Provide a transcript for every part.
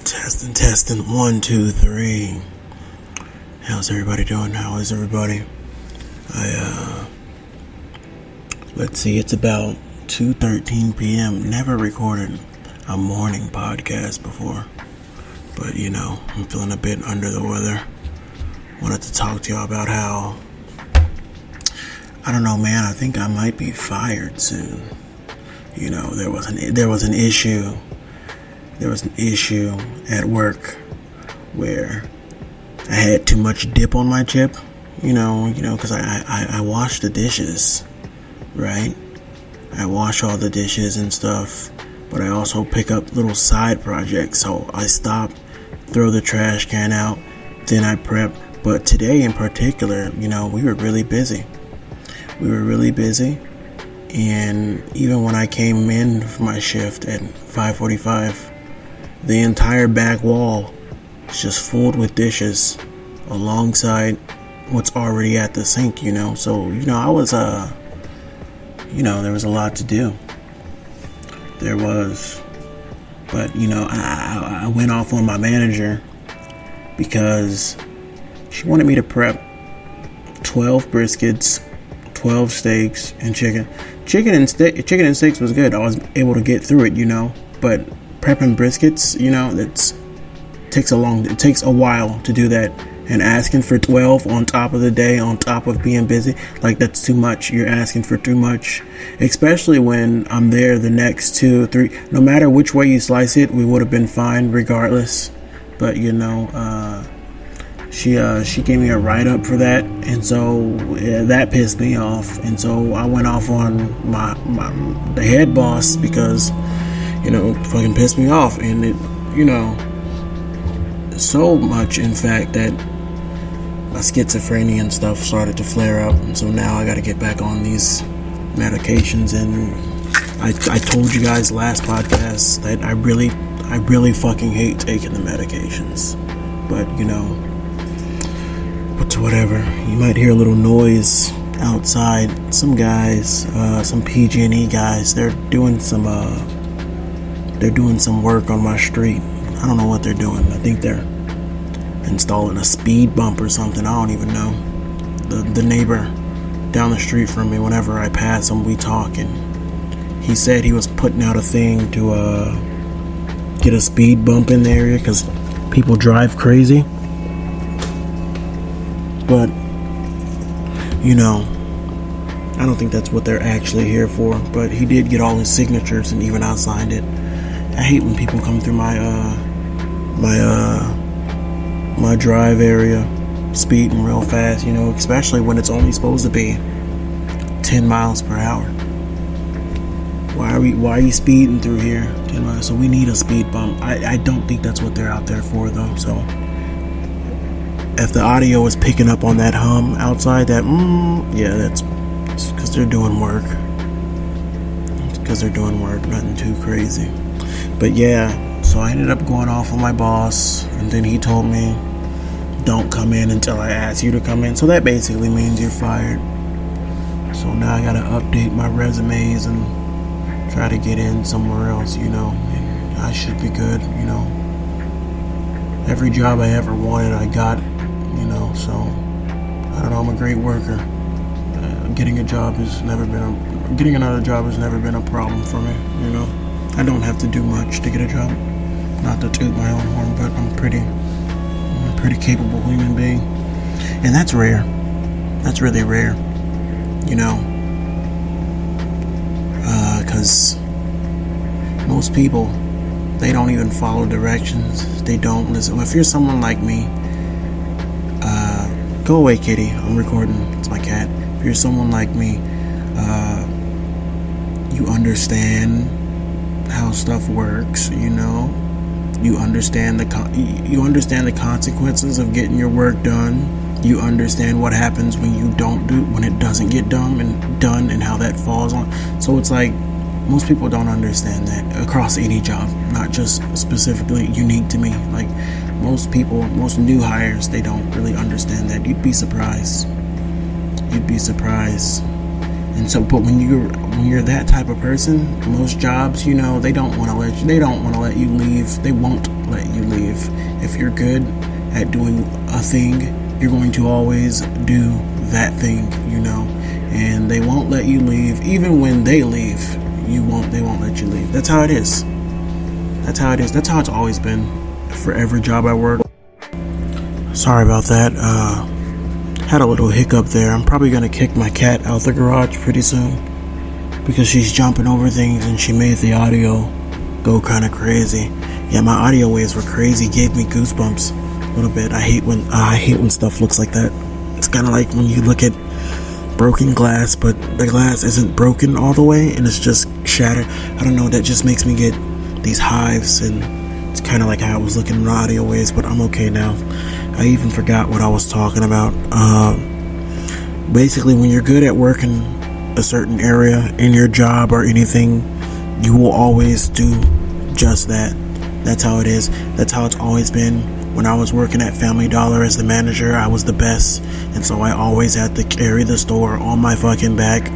Testing. 1, 2, 3. How's everybody doing? How is everybody? Let's see, it's about 2:13 p.m. Never recorded a morning podcast before. But, I'm feeling a bit under the weather. Wanted to talk to y'all about how, I don't know, man, I think I might be fired soon. There was an issue. There was an issue at work where I had too much dip on my chip, because I wash the dishes, right? I wash all the dishes and stuff, but I also pick up little side projects. So I stop, throw the trash can out, then I prep. But today in particular, we were really busy. And even when I came in for my shift at 5:45, the entire back wall is just filled with dishes alongside what's already at the sink, So, I was, there was a lot to do. There was. But, I went off on my manager because she wanted me to prep 12 briskets, 12 steaks, and chicken. Chicken and steaks was good. I was able to get through it, But prepping briskets, it takes a while to do that. And asking for 12 on top of the day, on top of being busy, that's too much. You're asking for too much. Especially when I'm there the next 2 or 3. No matter which way you slice it, we would have been fine regardless. But, she gave me a write-up for that. And so that pissed me off. And so I went off on the head boss because, fucking pissed me off. And it, so much, in fact, that my schizophrenia and stuff started to flare up, and so now I got to get back on these medications. And I told you guys last podcast that I really fucking hate taking the medications, but whatever. You might hear a little noise outside. Some guys, some PG&E guys, they're doing some work on my street. I don't know what they're doing. I think they're installing a speed bump or something. I don't even know. The neighbor down the street from me, whenever I pass him, we talk, and he said he was putting out a thing to get a speed bump in the area because people drive crazy. But I don't think that's what they're actually here for. But he did get all his signatures, and even I signed it. I hate when people come through my drive area speeding real fast, especially when it's only supposed to be 10 miles per hour. Why are you speeding through here 10 miles? So we need a speed bump. I don't think that's what they're out there for, though. So if the audio is picking up on that hum outside, that's because they're doing work. Nothing too crazy. But yeah, so I ended up going off on my boss, and then he told me, don't come in until I ask you to come in. So that basically means you're fired. So now I gotta update my resumes and try to get in somewhere else, and I should be good, Every job I ever wanted, I got, so I don't know, I'm a great worker. Getting another job has never been a problem for me, I don't have to do much to get a job. Not to toot my own horn, but I'm a pretty capable human being. And that's rare. That's really rare. Because most people, they don't even follow directions. They don't listen. If you're someone like me, go away, kitty. I'm recording. It's my cat. If you're someone like me, you understand how stuff works, You understand the consequences of getting your work done. You understand what happens when it doesn't get done, and how that falls on. So it's like most people don't understand that across any job, not just specifically unique to me. Like most new hires, they don't really understand that. You'd be surprised. And so, but when you're that type of person, most jobs, they don't want to let you leave. They won't let you leave. If you're good at doing a thing, you're going to always do that thing, and they won't let you leave. Even when they leave, they won't let you leave. That's how it is. That's how it's always been for every job I work. Sorry about that. Had a little hiccup there. I'm probably gonna kick my cat out the garage pretty soon because she's jumping over things and she made the audio go kind of crazy. Yeah, my audio waves were crazy. Gave me goosebumps a little bit. I hate when stuff looks like that. It's kind of like when you look at broken glass, but the glass isn't broken all the way and it's just shattered. I don't know. That just makes me get these hives, and it's kind of like how I was looking at the audio waves. But I'm okay now. I even forgot what I was talking about. Basically, when you're good at working a certain area in your job or anything, you will always do just that. That's how it is. That's how it's always been. When I was working at Family Dollar as the manager, I was the best, and so I always had to carry the store on my fucking back.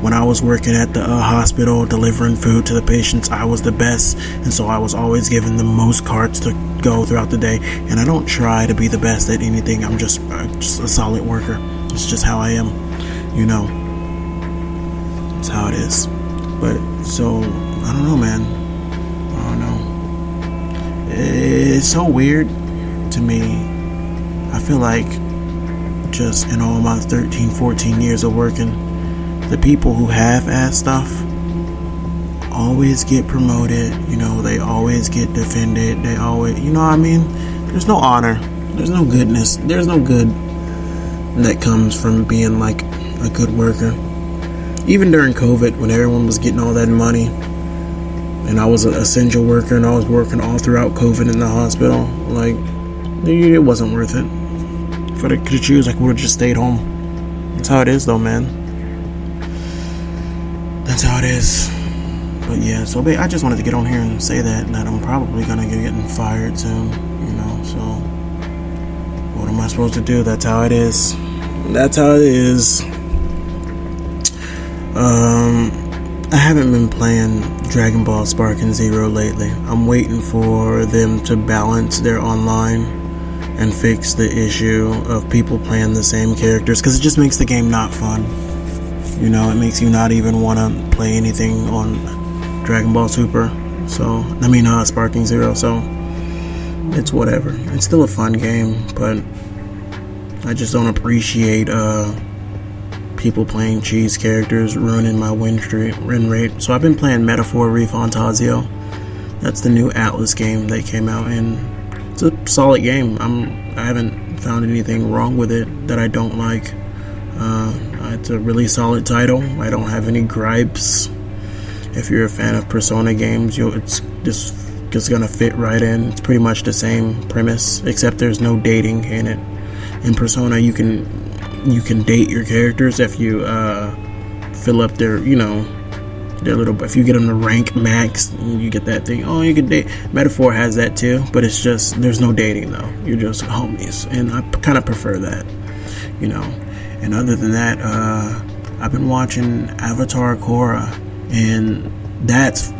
When I was working at the hospital delivering food to the patients, I was the best, and so I was always given the most carts to go throughout the day. And I don't try to be the best at anything. I'm just a solid worker. It's just how I am, It's how it is. But so I don't know, man. I don't know. It's so weird to me. I feel like just in all my 13, 14 years of working, the people who half-ass stuff always get promoted. They always get defended. They always, there's no honor. There's no goodness. There's no good that comes from being like a good worker. Even during COVID, when everyone was getting all that money, and I was an essential worker, and I was working all throughout COVID in the hospital, like, it wasn't worth it. If I could choose, I would have just stayed home. That's how it is, though, man. That's how it is. But yeah, so I just wanted to get on here and say that I'm probably gonna get getting fired soon. So what am I supposed to do? That's how it is. That's how it is. I haven't been playing Dragon Ball Sparking Zero lately. I'm waiting for them to balance their online and fix the issue of people playing the same characters, because it just makes the game not fun. It makes you not even want to play anything on Dragon Ball Super. Sparking Zero. So it's whatever. It's still a fun game, but I just don't appreciate people playing cheese characters ruining my win rate. So I've been playing Metaphor ReFantazio. That's the new Atlas game that came out, and it's a solid game. I haven't found anything wrong with it that I don't like. It's a really solid title. I don't have any gripes. If you're a fan of Persona games, it's just gonna fit right in. It's pretty much the same premise, except there's no dating in it. In Persona, you can date your characters if you fill up their little. If you get them to rank max, you get that thing. Oh, you can date. Metaphor has that too, but it's just there's no dating though. You're just homies, and I kind of prefer that, And other than that, I've been watching Avatar Korra, and that's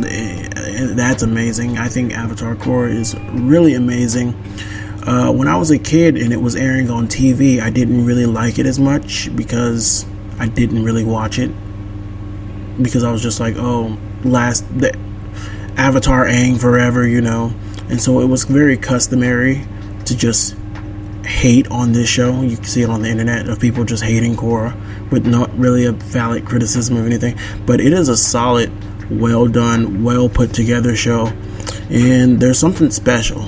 amazing. I think Avatar Korra is really amazing. When I was a kid and it was airing on TV, I didn't really like it as much because I didn't really watch it, because I was just like, the Avatar Aang forever, and so it was very customary to just hate on this show. You can see it on the internet of people just hating Korra with not really a valid criticism of anything, but it is a solid, well done, well put together show. And there's something special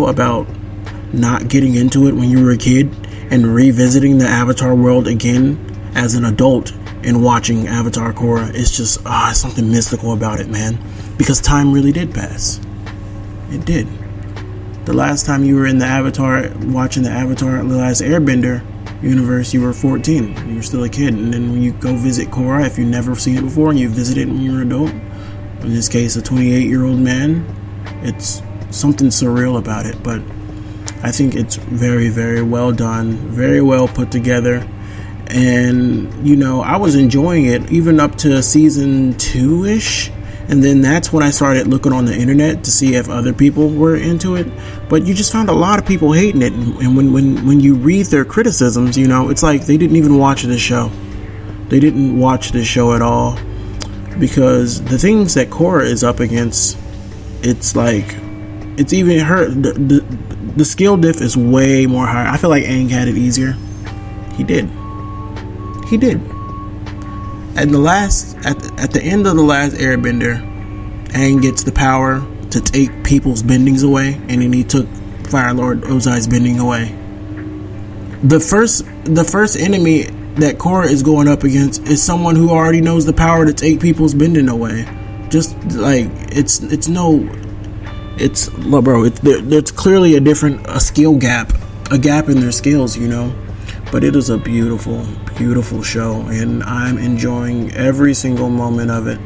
about not getting into it when you were a kid and revisiting the Avatar world again as an adult and watching Avatar Korra. It's just something mystical about it, man, because time really did pass. It did. The last time you were in the Avatar, watching the Avatar The Last Airbender universe, you were 14. You were still a kid. And then when you go visit Korra, if you've never seen it before and you visit it when you're an adult, in this case a 28-year-old man, it's something surreal about it. But I think it's very, very well done, very well put together. And, I was enjoying it even up to season 2-ish. And then that's when I started looking on the internet to see if other people were into it. But you just found a lot of people hating it. And when you read their criticisms, it's like they didn't even watch this show. They didn't watch this show at all. Because the things that Korra is up against, it's like, it's even her, the skill diff is way more higher. I feel like Aang had it easier. He did. At the end of the last Airbender, Aang gets the power to take people's bendings away, and then he took Fire Lord Ozai's bending away. The first enemy that Korra is going up against is someone who already knows the power to take people's bending away. Just like there's clearly a skill gap, a gap in their skills, But it is a beautiful, beautiful show, and I'm enjoying every single moment of it.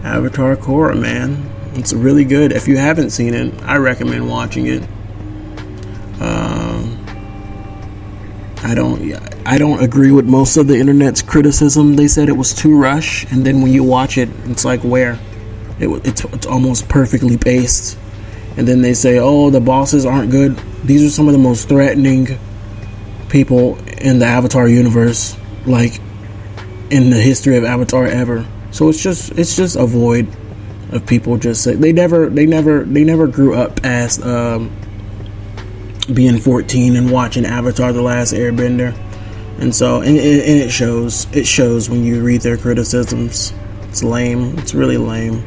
Avatar Korra, man, it's really good. If you haven't seen it, I recommend watching it. I don't agree with most of the internet's criticism. They said it was too rushed, and then when you watch it, it's like it's almost perfectly paced. And then they say, oh, the bosses aren't good. These are some of the most threatening people in the Avatar universe, like in the history of Avatar ever. So it's just a void of people just say they never grew up past being 14 and watching Avatar: The Last Airbender. And so and it shows when you read their criticisms. It's lame. It's really lame.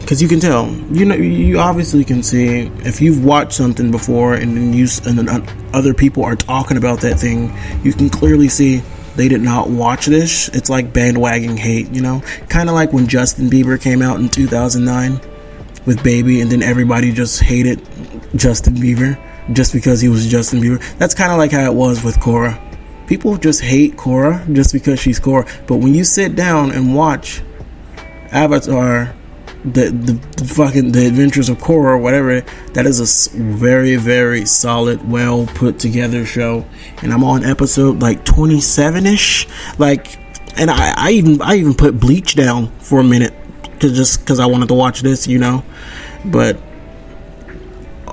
Because you can tell, you obviously can see if you've watched something before and then other people are talking about that thing, you can clearly see they did not watch this. It's like bandwagon hate, kind of like when Justin Bieber came out in 2009 with Baby, and then everybody just hated Justin Bieber just because he was Justin Bieber. That's kind of like how it was with Korra. People just hate Korra just because she's Korra, but when you sit down and watch Avatar, the Adventures of Korra or whatever, that is a very, very solid, well put together show. And I'm on episode like 27ish, and I even put Bleach down for a minute because I wanted to watch this, but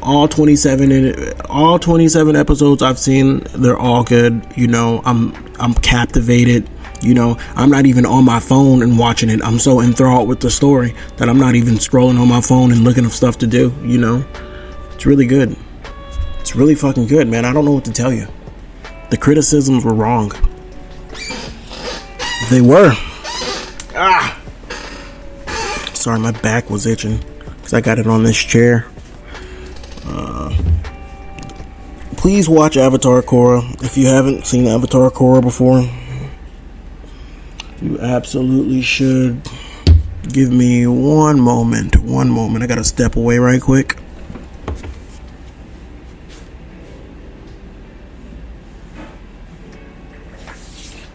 all 27 episodes I've seen, they're all good. I'm captivated. I'm not even on my phone and watching it. I'm so enthralled with the story that I'm not even scrolling on my phone and looking for stuff to do. It's really good. It's really fucking good, man. I don't know what to tell you. The criticisms were wrong. They were. Sorry, my back was itching because I got it on this chair. Please watch Avatar Korra. If you haven't seen Avatar Korra before, you absolutely should. Give me one moment. I gotta step away right quick.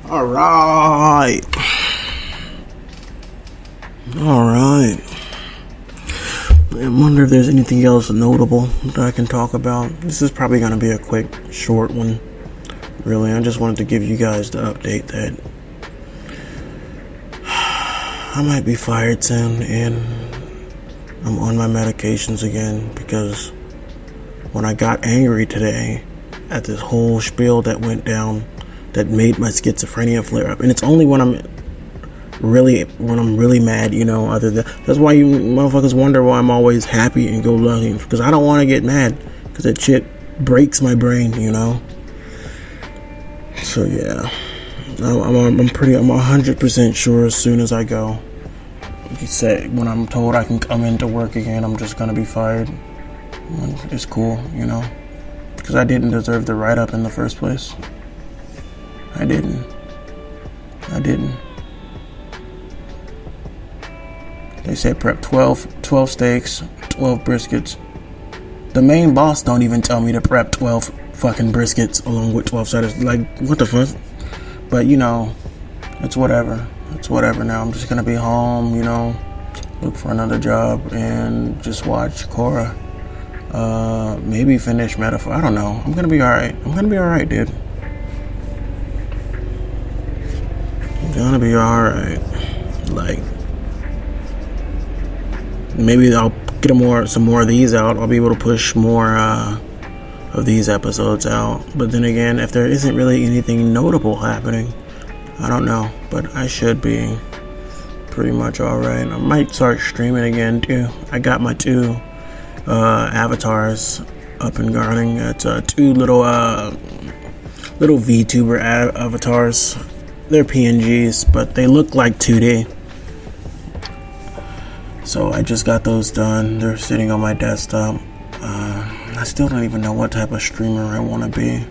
Alright. I wonder if there's anything else notable that I can talk about. This is probably going to be a quick, short one. Really, I just wanted to give you guys the update that I might be fired soon, and I'm on my medications again because when I got angry today at this whole spiel that went down that made my schizophrenia flare up, and it's only when I'm really mad, other than that's why you motherfuckers wonder why I'm always happy and go lucky, because I don't want to get mad because that shit breaks my brain, So yeah, I'm 100% sure as soon as I go, he said, when I'm told I can come into work again, I'm just gonna be fired. It's cool, because I didn't deserve the write-up in the first place. I didn't. They said prep 12 steaks, 12 briskets. The main boss don't even tell me to prep 12 fucking briskets along with 12 sliders. Like, what the fuck? But, it's whatever. It's whatever now. I'm just gonna be home, look for another job and just watch Korra. Maybe finish Metaphor. I don't know. I'm gonna be alright. Dude. I'm gonna be alright. Like, maybe I'll get some more of these out. I'll be able to push more of these episodes out. But then again, if there isn't really anything notable happening, I don't know. But I should be pretty much alright. I might start streaming again too. I got my 2 avatars up and running. It's 2 little VTuber avatars. They're PNGs, but they look like 2D. So I just got those done. They're sitting on my desktop. I still don't even know what type of streamer I want to be,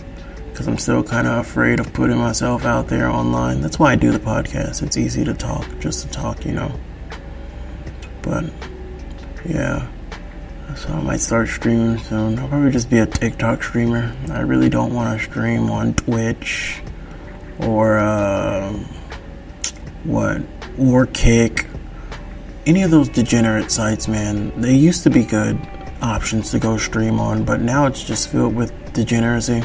because I'm still kind of afraid of putting myself out there online. That's why I do the podcast. It's easy to talk, just to talk, But yeah, so I might start streaming soon. I'll probably just be a TikTok streamer. I really don't want to stream on Twitch or Kick. Any of those degenerate sites, man. They used to be good options to go stream on, but now it's just filled with degeneracy,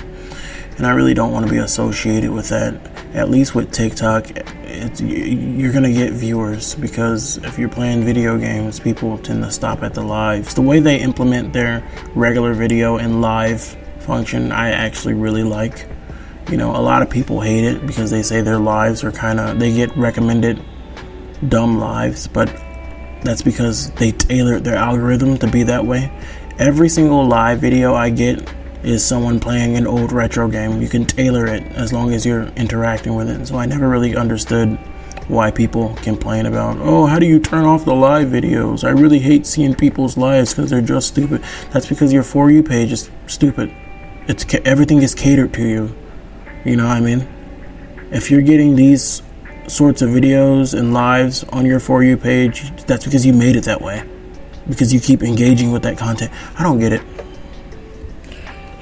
and I really don't want to be associated with that. At least with TikTok, you're gonna get viewers, because if you're playing video games, people tend to stop at the lives. The way they implement their regular video and live function, I actually really like. A lot of people hate it because they say their lives are they get recommended dumb lives, but that's because they tailored their algorithm to be that way. Every single live video I get is someone playing an old retro game. You can tailor it as long as you're interacting with it. So I never really understood why people complain about, how do you turn off the live videos? I really hate seeing people's lives because they're just stupid. That's because your For You page is stupid. Everything is catered to you. You know what I mean? If you're getting these sorts of videos and lives on your For You page, that's because you made it that way, because you keep engaging with that content. I don't get it.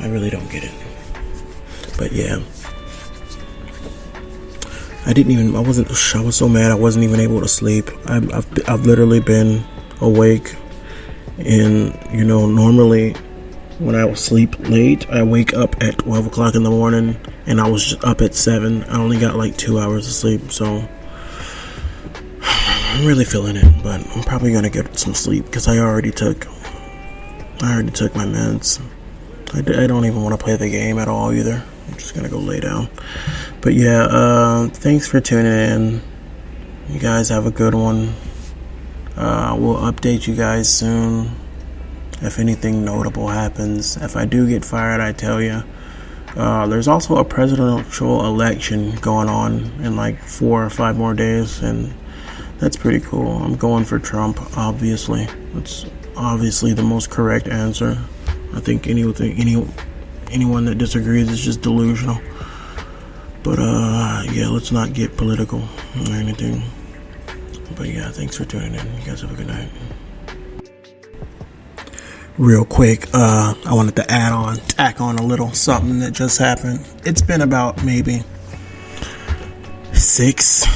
I really don't get it. But yeah, I was so mad I wasn't even able to sleep. I've literally been awake, and normally when I sleep late, I wake up at 12 o'clock in the morning, and I was just up at 7. I only got like 2 hours of sleep, so I'm really feeling it. But I'm probably gonna get some sleep because I already took my meds. I don't even want to play the game at all either. I'm just gonna go lay down. But yeah, thanks for tuning in. You guys have a good one. We'll update you guys soon if anything notable happens. If I do get fired, I tell you. There's also a presidential election going on in like 4 or 5 more days, and that's pretty cool. I'm going for Trump, obviously. It's obviously the most correct answer. I think anyone that disagrees is just delusional. But yeah, let's not get political or anything. But yeah, thanks for tuning in. You guys have a good night. Real quick, I wanted to tack on a little something that just happened. It's been about maybe 6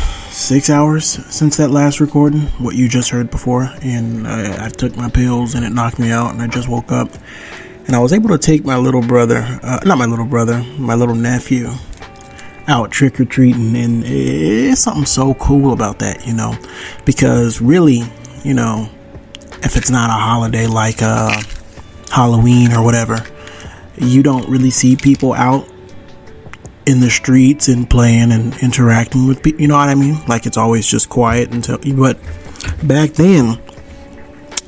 hours since that last recording, what you just heard before, and I took my pills and it knocked me out, and I just woke up, and I was able to take my little nephew out trick-or-treating, and it's something so cool about that, because really, if it's not a holiday like Halloween or whatever, you don't really see people out in the streets and playing and interacting with people, you know what I mean? Like, it's always just quiet but back then,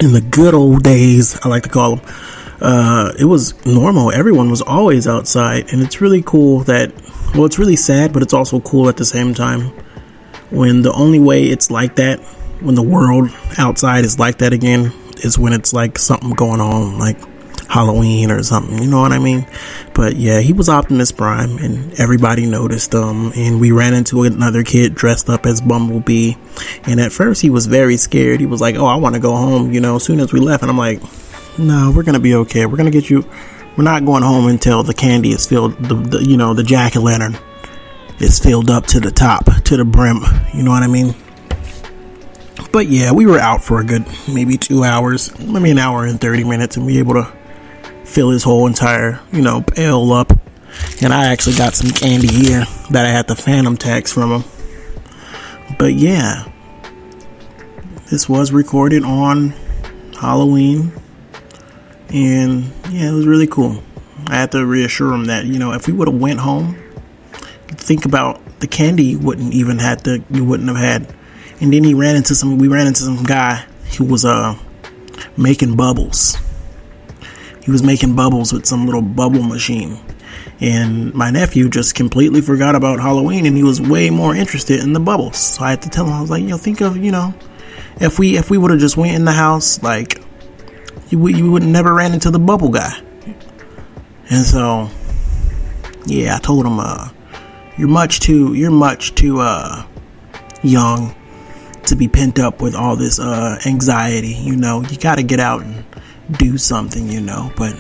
in the good old days, I like to call them, it was normal. Everyone was always outside, and it's really cool it's really sad, but it's also cool at the same time, when the only way it's like that, when the world outside is like that again, is when it's like something going on, like Halloween or something, you know what I mean? But yeah, he was Optimus Prime, and everybody noticed him, and we ran into another kid dressed up as Bumblebee, and at first he was very scared. He was like, I want to go home, as soon as we left, and I'm like, no, we're gonna be okay. We're gonna get you. We're not going home until the candy is filled, the jack-o'-lantern is filled up to the top, to the brim, you know what I mean? But yeah, we were out for a good maybe 2 hours, maybe an hour and 30 minutes, and we were able to fill his whole entire, pail up. And I actually got some candy here that I had the phantom tax from him. But yeah, this was recorded on Halloween. And yeah, it was really cool. I had to reassure him that, if we would have went home, think about the candy you wouldn't have had. And then we ran into some guy who was making bubbles. He was making bubbles with some little bubble machine. And my nephew just completely forgot about Halloween, and he was way more interested in the bubbles. So I had to tell him, I was like, think of, if we would have just went in the house, like, you would never ran into the bubble guy. And so, yeah, I told him, you're much too young to be pent up with all this anxiety. You got to get out and do something. But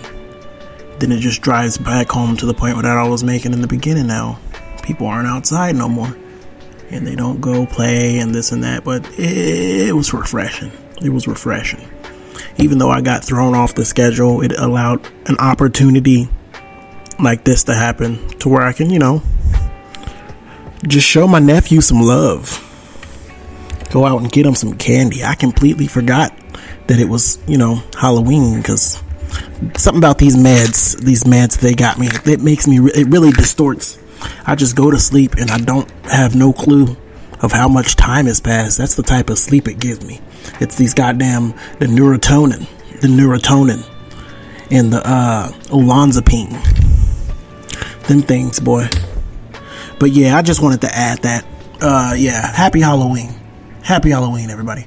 then it just drives back home to the point that I was making in the beginning. Now people aren't outside no more, and they don't go play and this and that. But it was refreshing. It was refreshing. Even though I got thrown off the schedule, it allowed an opportunity like this to happen to where I can, just show my nephew some love. Go out and get him some candy. I completely forgot that it was, Halloween, because something about these meds they got me, it really distorts. I just go to sleep and I don't have no clue of how much time has passed. That's the type of sleep it gives me. It's these the neurotonin and the olanzapine. Them things, boy. But yeah, I just wanted to add that. Yeah, happy Halloween. Happy Halloween, everybody.